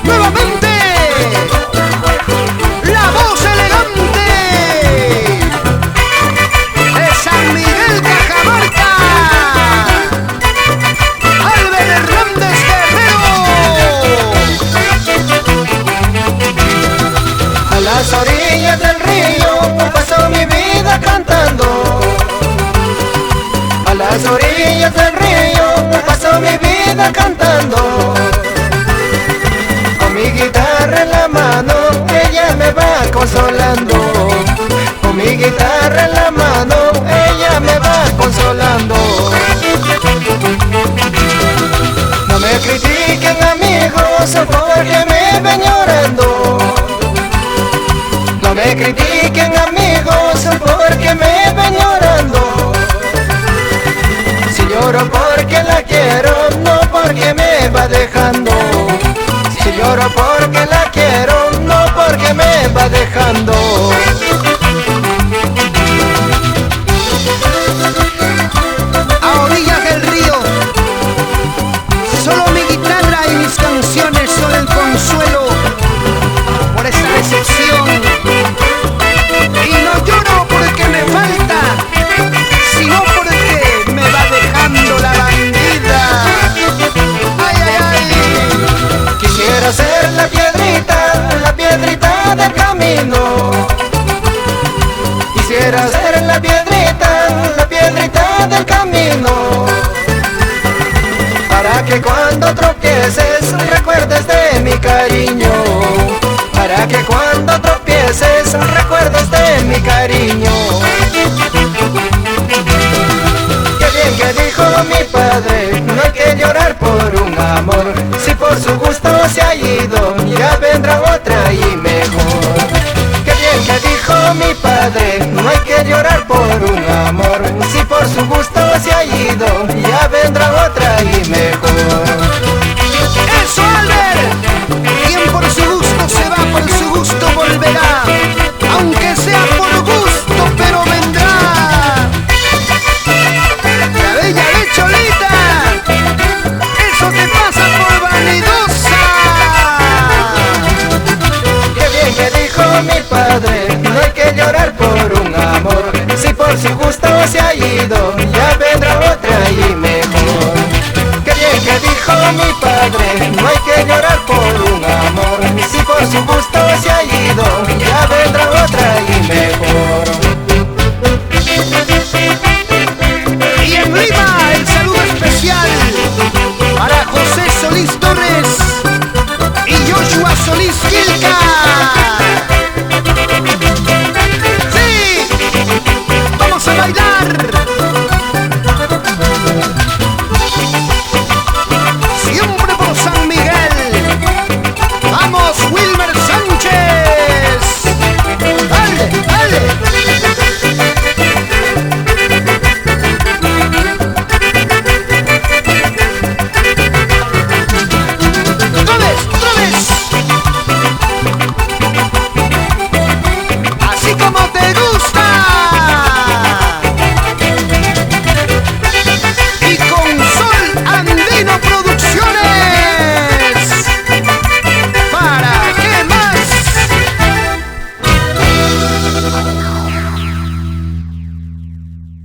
Nuevamente, la voz elegante de San Miguel Cajamarca, Albert Hernández Guerrero. A las orillas del río paso mi vida cantando. A las orillas del río paso mi vida cantando. Con mi guitarra en la mano ella me va consolando. Con mi guitarra en la mano ella me va consolando. No me critiquen amigos porque me ven llorando. No me critiquen amigos porque me ven llorando. Si lloro porque la quiero, no porque me va dejando. Si lloro porque la quiero, no porque me va dejando. A orillas del río, solo mi guitarra y mis canciones son el consuelo por esta decepción. Y no lloro porque me falta, sino porque me va dejando la bandida. Ay, ay, ay. Quisiera ser la piedrita del camino. Quisiera ser la piedrita del camino. Para que cuando tropieces recuerdes de mi cariño. Para que cuando tropieces recuerdes de mi cariño. Qué bien que dijo mi padre, no hay que llorar por un amor. Si por su gusto se ha ido, ya vendrá otra y mejor. Qué bien que dijo mi padre, no hay que llorar por un amor. Si por su gusto se ha ido,